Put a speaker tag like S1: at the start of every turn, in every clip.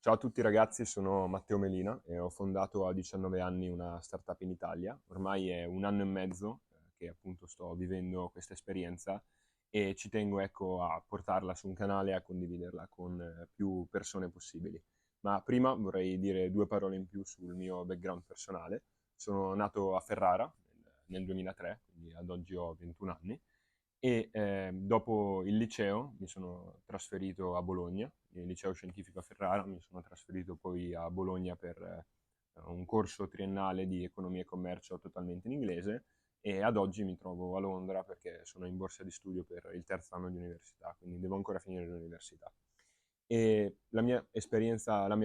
S1: Ciao a tutti ragazzi, sono Matteo Melina e ho fondato a 19 anni una startup in Italia. Ormai è un anno e mezzo che appunto sto vivendo questa esperienza e ci tengo ecco, a portarla su un canale e a condividerla con più persone possibili. Ma prima vorrei dire due parole in più sul mio background personale. Sono nato a Ferrara nel 2003, quindi ad oggi ho 21 anni e dopo il liceo mi sono trasferito a Bologna, il liceo scientifico a Ferrara, mi sono trasferito poi a Bologna per un corso triennale di economia e commercio totalmente in inglese e ad oggi mi trovo a Londra perché sono in borsa di studio per il terzo anno di università, quindi devo ancora finire l'università. E la mia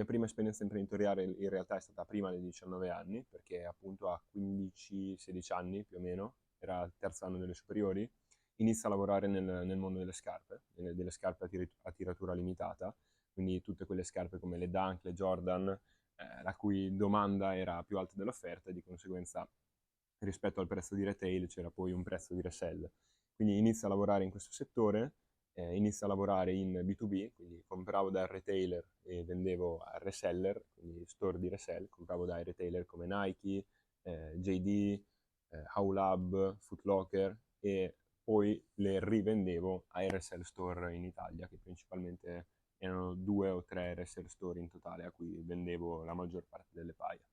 S1: prima esperienza imprenditoriale in realtà è stata prima dei 19 anni, perché appunto a 15-16 anni più o meno, era il terzo anno delle superiori, inizio a lavorare nel mondo delle scarpe, delle scarpe a tiratura limitata, quindi tutte quelle scarpe come le Dunk, le Jordan, la cui domanda era più alta dell'offerta e di conseguenza rispetto al prezzo di retail c'era poi un prezzo di resell. Quindi inizio a lavorare in questo settore, inizio a lavorare in B2B, quindi compravo dal retailer e vendevo al reseller, quindi store di resell, compravo dai retailer come Nike, JD, Howlab, Foot Locker e poi le rivendevo ai resell store in Italia, che principalmente erano 2 o 3 resell store in totale a cui vendevo la maggior parte delle paia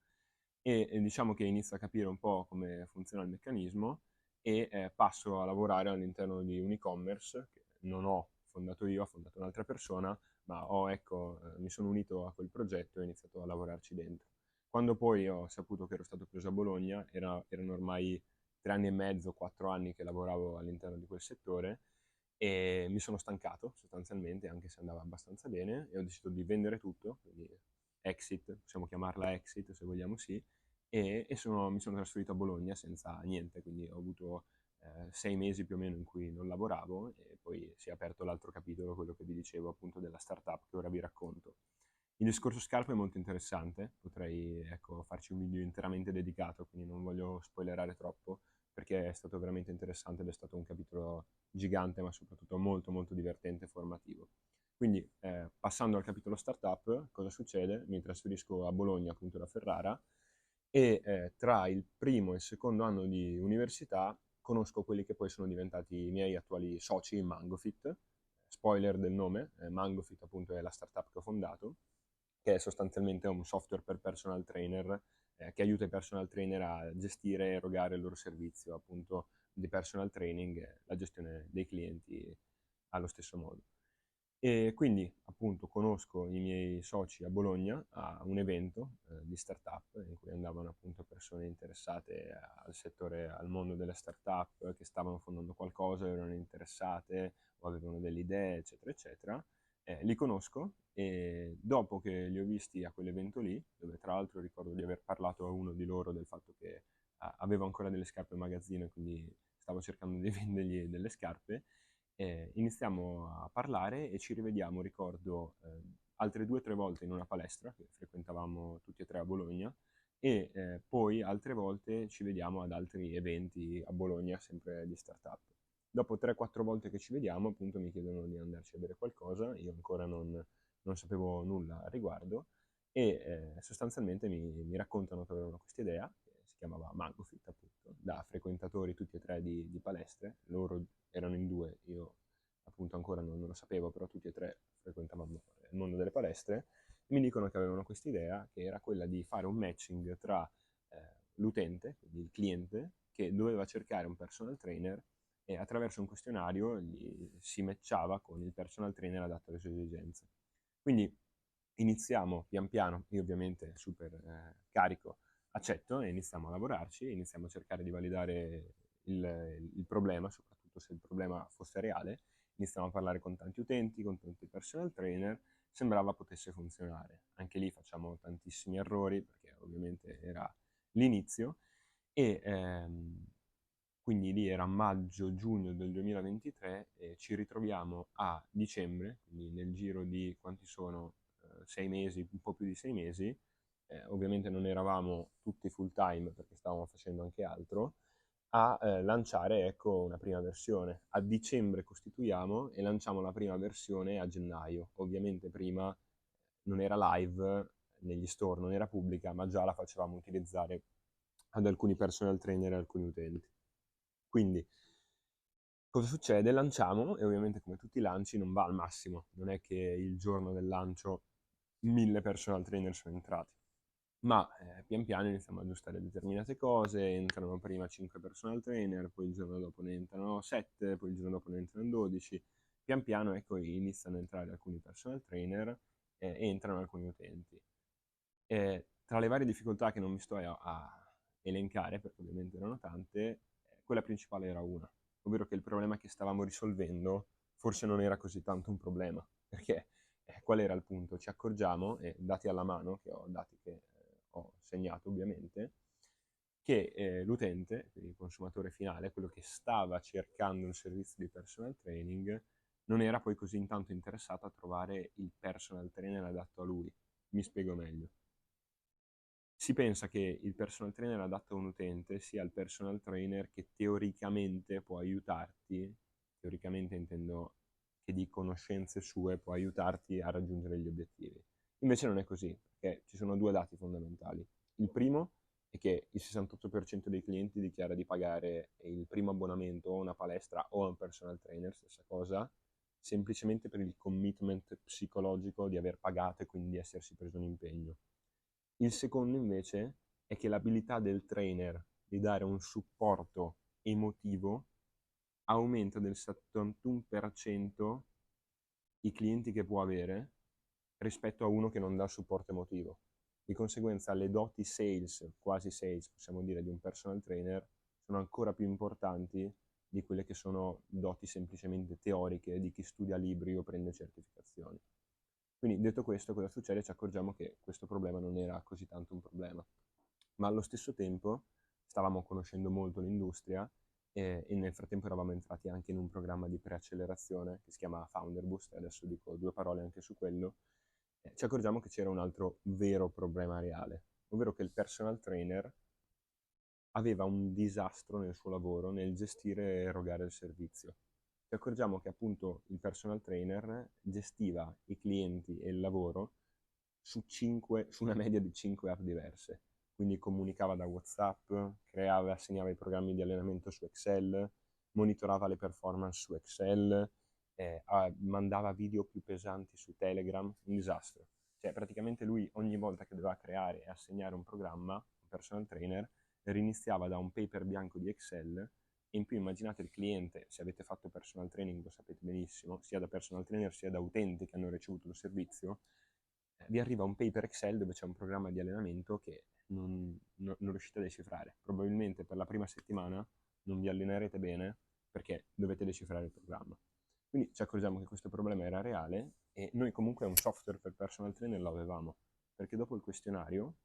S1: e diciamo che inizio a capire un po' come funziona il meccanismo e passo a lavorare all'interno di un e-commerce che non ho fondato io, ha fondato un'altra persona, ma ecco, mi sono unito a quel progetto e ho iniziato a lavorarci dentro. Quando poi ho saputo che ero stato preso a Bologna, erano ormai 3 anni e mezzo, 4 anni che lavoravo all'interno di quel settore e mi sono stancato sostanzialmente, anche se andava abbastanza bene, e ho deciso di vendere tutto, quindi exit, possiamo chiamarla exit se vogliamo sì, e mi sono trasferito a Bologna senza niente, quindi ho avuto 6 mesi più o meno in cui non lavoravo e poi si è aperto l'altro capitolo, quello che vi dicevo appunto della startup che ora vi racconto. Il discorso scarpe è molto interessante, potrei ecco, farci un video interamente dedicato, quindi non voglio spoilerare troppo, perché è stato veramente interessante ed è stato un capitolo gigante, ma soprattutto molto molto divertente e formativo. Quindi, passando al capitolo startup, cosa succede? Mi trasferisco a Bologna, appunto da Ferrara, e tra il primo e il secondo anno di università conosco quelli che poi sono diventati i miei attuali soci in Mangofit. Spoiler del nome, Mangofit appunto è la startup che ho fondato, che è sostanzialmente un software per personal trainer che aiuta i personal trainer a gestire e erogare il loro servizio appunto di personal training e la gestione dei clienti allo stesso modo. E quindi appunto conosco i miei soci a Bologna a un evento di startup in cui andavano appunto persone interessate al settore, al mondo delle startup che stavano fondando qualcosa, erano interessate o avevano delle idee, eccetera, eccetera. Li conosco e dopo che li ho visti a quell'evento lì, dove tra l'altro ricordo di aver parlato a uno di loro del fatto che avevo ancora delle scarpe in magazzino e quindi stavo cercando di vendergli delle scarpe, iniziamo a parlare e ci rivediamo, ricordo, altre 2 o 3 volte in una palestra che frequentavamo tutti e tre a Bologna e poi altre volte ci vediamo ad altri eventi a Bologna, sempre di startup. Dopo 3-4 volte che ci vediamo, appunto, mi chiedono di andarci a bere qualcosa, io ancora non sapevo nulla al riguardo e sostanzialmente mi raccontano che avevano questa idea, che si chiamava Mangofit, appunto, da frequentatori tutti e tre di palestre, loro erano in due, io appunto ancora non lo sapevo, però tutti e tre frequentavamo il mondo delle palestre, e mi dicono che avevano questa idea che era quella di fare un matching tra l'utente, quindi il cliente, che doveva cercare un personal trainer e attraverso un questionario si matchava con il personal trainer adatto alle sue esigenze. Quindi iniziamo pian piano, io ovviamente super carico, accetto e iniziamo a lavorarci, iniziamo a cercare di validare il problema, soprattutto se il problema fosse reale, iniziamo a parlare con tanti utenti, con tanti personal trainer, sembrava potesse funzionare. Anche lì facciamo tantissimi errori perché ovviamente era l'inizio e quindi lì era maggio-giugno del 2023 e ci ritroviamo a dicembre, quindi nel giro di quanti sono 6 mesi, un po' più di 6 mesi, ovviamente non eravamo tutti full time perché stavamo facendo anche altro, a lanciare ecco, una prima versione. A dicembre costituiamo e lanciamo la prima versione a gennaio. Ovviamente prima non era live negli store, non era pubblica, ma già la facevamo utilizzare ad alcuni personal trainer e alcuni utenti. Quindi, cosa succede? Lanciamo e ovviamente come tutti i lanci non va al massimo, non è che il giorno del lancio 1000 personal trainer sono entrati, ma pian piano iniziamo ad aggiustare determinate cose, entrano prima 5 personal trainer, poi il giorno dopo ne entrano 7, poi il giorno dopo ne entrano 12, pian piano ecco iniziano ad entrare alcuni personal trainer e entrano alcuni utenti. Tra le varie difficoltà che non mi sto a elencare, perché ovviamente erano tante, quella principale era una, ovvero che il problema che stavamo risolvendo forse non era così tanto un problema, perché qual era il punto? Ci accorgiamo, e dati alla mano, che ho dati che ho segnato ovviamente, che l'utente, quindi il consumatore finale, quello che stava cercando un servizio di personal training, non era poi così intanto interessato a trovare il personal trainer adatto a lui. Mi spiego meglio. Si pensa che il personal trainer adatto a un utente sia il personal trainer che teoricamente può aiutarti, teoricamente intendo che di conoscenze sue può aiutarti a raggiungere gli obiettivi. Invece non è così, perché ci sono due dati fondamentali. Il primo è che il 68% dei clienti dichiara di pagare il primo abbonamento o a una palestra o a un personal trainer, stessa cosa, semplicemente per il commitment psicologico di aver pagato e quindi di essersi preso un impegno. Il secondo invece è che l'abilità del trainer di dare un supporto emotivo aumenta del 71% i clienti che può avere rispetto a uno che non dà supporto emotivo. Di conseguenza le doti sales, quasi sales possiamo dire, di un personal trainer sono ancora più importanti di quelle che sono doti semplicemente teoriche di chi studia libri o prende certificazioni. Quindi detto questo, cosa succede? Ci accorgiamo che questo problema non era così tanto un problema, ma allo stesso tempo stavamo conoscendo molto l'industria e nel frattempo eravamo entrati anche in un programma di preaccelerazione che si chiama Founder Boost, e adesso dico due parole anche su quello. Ci accorgiamo che c'era un altro vero problema reale, ovvero che il personal trainer aveva un disastro nel suo lavoro nel gestire e erogare il servizio. Ci accorgiamo che appunto il personal trainer gestiva i clienti e il lavoro su una media di 5 app diverse. Quindi comunicava da WhatsApp, creava e assegnava i programmi di allenamento su Excel, monitorava le performance su Excel, mandava video più pesanti su Telegram, un disastro. Cioè praticamente lui ogni volta che doveva creare e assegnare un programma, un personal trainer, riniziava da un paper bianco di Excel e in più immaginate il cliente, se avete fatto personal training lo sapete benissimo, sia da personal trainer sia da utenti che hanno ricevuto il servizio, vi arriva un paper Excel dove c'è un programma di allenamento che non riuscite a decifrare. Probabilmente per la prima settimana non vi allenerete bene perché dovete decifrare il programma. Quindi ci accorgiamo che questo problema era reale e noi comunque un software per personal trainer lo avevamo, perché dopo il questionario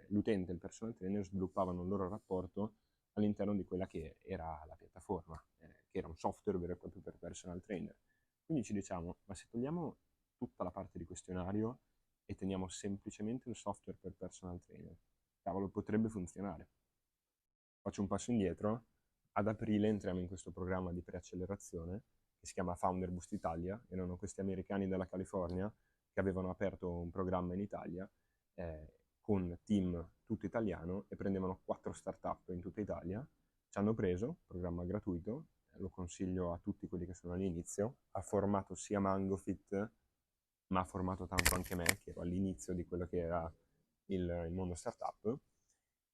S1: l'utente e il personal trainer sviluppavano il loro rapporto all'interno di quella che era la piattaforma, che era un software vero e proprio per personal trainer. Quindi ci diciamo, ma se togliamo tutta la parte di questionario e teniamo semplicemente il software per personal trainer, cavolo, potrebbe funzionare. Faccio un passo indietro, ad aprile entriamo in questo programma di preaccelerazione che si chiama Founder Boost Italia, erano questi americani della California che avevano aperto un programma in Italia con team tutto italiano e prendevano 4 startup in tutta Italia, ci hanno preso, programma gratuito, lo consiglio a tutti quelli che sono all'inizio, ha formato sia Mangofit, ma ha formato tanto anche me, che ero all'inizio di quello che era il mondo startup,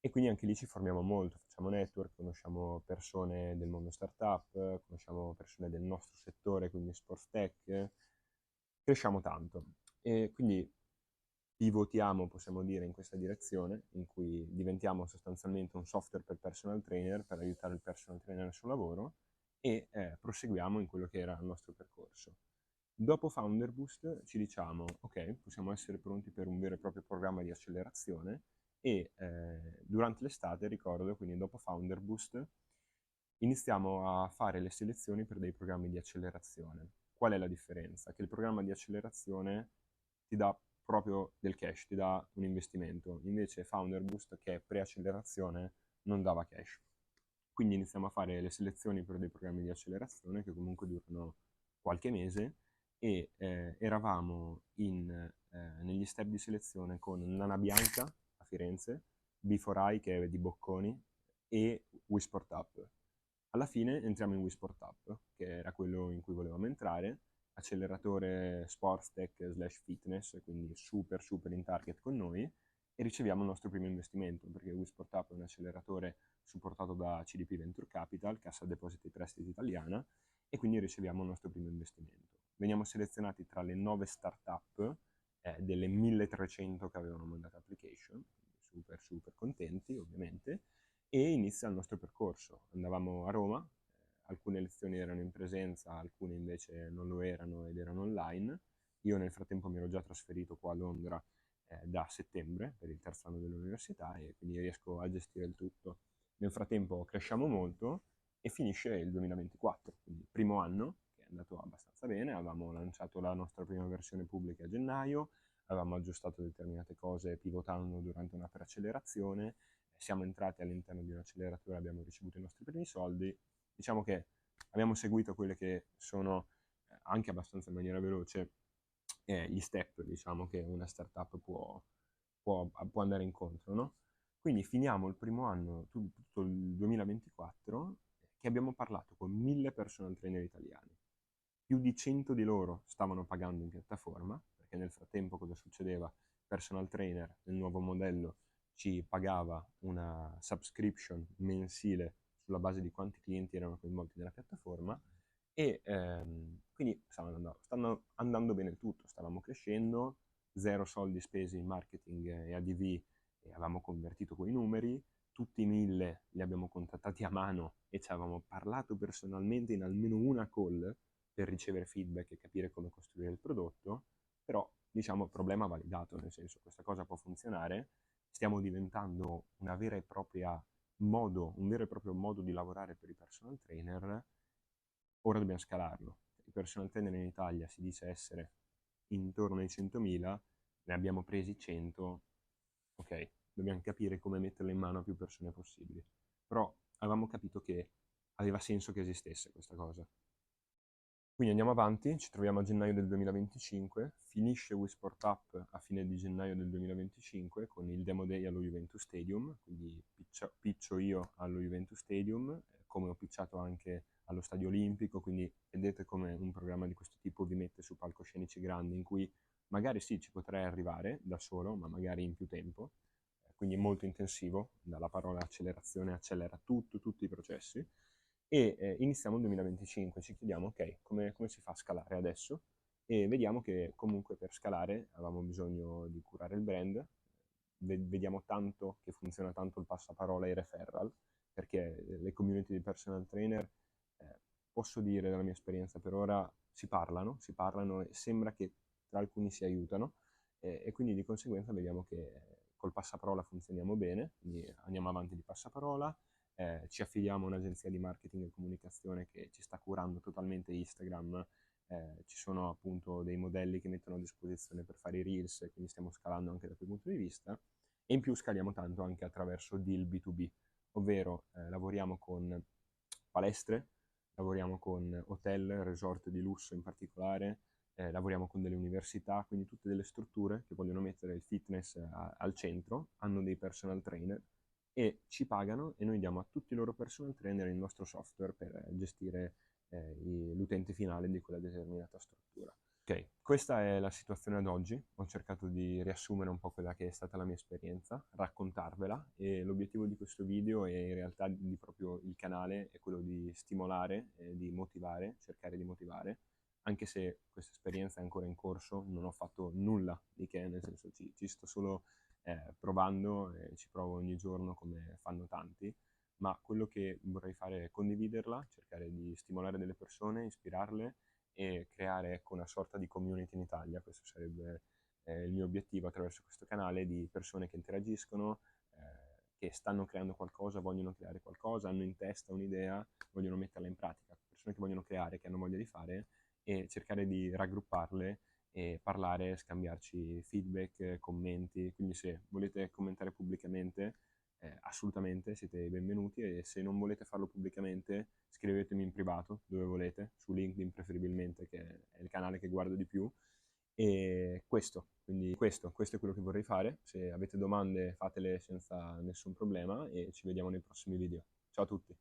S1: e quindi anche lì ci formiamo molto, facciamo network, conosciamo persone del mondo startup, conosciamo persone del nostro settore, quindi sports tech, cresciamo tanto. E quindi pivotiamo, possiamo dire, in questa direzione, in cui diventiamo sostanzialmente un software per personal trainer, per aiutare il personal trainer nel suo lavoro, e proseguiamo in quello che era il nostro percorso. Dopo Founder Boost ci diciamo, ok, possiamo essere pronti per un vero e proprio programma di accelerazione e durante l'estate, ricordo, quindi dopo Founder Boost, iniziamo a fare le selezioni per dei programmi di accelerazione. Qual è la differenza? Che il programma di accelerazione ti dà proprio del cash, ti dà un investimento, invece Founder Boost, che è pre-accelerazione, non dava cash. Quindi iniziamo a fare le selezioni per dei programmi di accelerazione che comunque durano qualche mese e eravamo negli step di selezione con Nana Bianca a Firenze, B4I che è di Bocconi e Wisport Up. Alla fine entriamo in Wisport Up, che era quello in cui volevamo entrare, acceleratore sports tech / fitness, quindi super super in target con noi, e riceviamo il nostro primo investimento, perché Wisport Up è un acceleratore supportato da CDP Venture Capital, Cassa Depositi e Prestiti Italiana, e quindi riceviamo il nostro primo investimento. Veniamo selezionati tra le 9 start-up delle 1300 che avevano mandato application, quindi super super contenti ovviamente, e inizia il nostro percorso. Andavamo a Roma, alcune lezioni erano in presenza, alcune invece non lo erano ed erano online. Io nel frattempo mi ero già trasferito qua a Londra da settembre per il terzo anno dell'università e quindi riesco a gestire il tutto. Nel frattempo cresciamo molto e finisce il 2024, quindi il primo anno che è andato abbastanza bene, avevamo lanciato la nostra prima versione pubblica a gennaio, avevamo aggiustato determinate cose pivotando durante una preaccelerazione, siamo entrati all'interno di un acceleratore, abbiamo ricevuto i nostri primi soldi, diciamo che abbiamo seguito quelle che sono anche abbastanza in maniera veloce gli step, diciamo, che una startup può andare incontro, no? Quindi finiamo il primo anno, tutto il 2024, che abbiamo parlato con 1000 personal trainer italiani. Più di 100 di loro stavano pagando in piattaforma, perché nel frattempo cosa succedeva? Personal trainer, nel nuovo modello, ci pagava una subscription mensile sulla base di quanti clienti erano coinvolti nella piattaforma e quindi stanno andando bene il tutto, stavamo crescendo, zero soldi spesi in marketing e ADV e avevamo convertito quei numeri, tutti i 1000 li abbiamo contattati a mano e ci avevamo parlato personalmente in almeno una call per ricevere feedback e capire come costruire il prodotto, però diciamo problema validato, nel senso questa cosa può funzionare, stiamo diventando un vero e proprio modo di lavorare per i personal trainer, ora dobbiamo scalarlo. I personal trainer in Italia si dice essere intorno ai 100.000, ne abbiamo presi 100, ok, dobbiamo capire come metterlo in mano a più persone possibili. Però avevamo capito che aveva senso che esistesse questa cosa. Quindi andiamo avanti, ci troviamo a gennaio del 2025, finisce Wisport Up a fine di gennaio del 2025 con il Demo Day allo Juventus Stadium, quindi piccio io allo Juventus Stadium, come ho picciato anche allo Stadio Olimpico, quindi vedete come un programma di questo tipo vi mette su palcoscenici grandi in cui magari sì ci potrei arrivare da solo, ma magari in più tempo, quindi molto intensivo, dalla parola accelerazione accelera tutti i processi e iniziamo il 2025, ci chiediamo ok, come si fa a scalare adesso? E vediamo che comunque per scalare avevamo bisogno di curare il brand, vediamo tanto che funziona tanto il passaparola e i referral, perché le community di personal trainer, posso dire dalla mia esperienza per ora, si parlano e sembra che tra alcuni si aiutano e quindi di conseguenza vediamo che col passaparola funzioniamo bene, quindi andiamo avanti di passaparola, ci affidiamo a un'agenzia di marketing e comunicazione che ci sta curando totalmente Instagram, ci sono appunto dei modelli che mettono a disposizione per fare i reels, quindi stiamo scalando anche da quel punto di vista, e in più scaliamo tanto anche attraverso deal B2B, ovvero lavoriamo con palestre, lavoriamo con hotel, resort di lusso in particolare, lavoriamo con delle università, quindi tutte delle strutture che vogliono mettere il fitness al centro, hanno dei personal trainer e ci pagano e noi diamo a tutti i loro personal trainer il nostro software per gestire l'utente finale di quella determinata struttura. Ok, questa è la situazione ad oggi. Ho cercato di riassumere un po' quella che è stata la mia esperienza, raccontarvela e l'obiettivo di questo video e in realtà di proprio il canale è quello di stimolare, di motivare, cercare di motivare, anche se questa esperienza è ancora in corso, non ho fatto nulla di che, nel senso ci sto solo provando e ci provo ogni giorno come fanno tanti, ma quello che vorrei fare è condividerla, cercare di stimolare delle persone, ispirarle e creare ecco, una sorta di community in Italia, questo sarebbe il mio obiettivo attraverso questo canale di persone che interagiscono, che stanno creando qualcosa, vogliono creare qualcosa, hanno in testa un'idea, vogliono metterla in pratica, persone che vogliono creare, che hanno voglia di fare e cercare di raggrupparle e parlare, scambiarci feedback, commenti, quindi se volete commentare pubblicamente assolutamente siete benvenuti, e se non volete farlo pubblicamente scrivetemi in privato, dove volete, su LinkedIn preferibilmente, che è il canale che guardo di più. E quindi questo è quello che vorrei fare. Se avete domande fatele senza nessun problema e ci vediamo nei prossimi video. Ciao a tutti!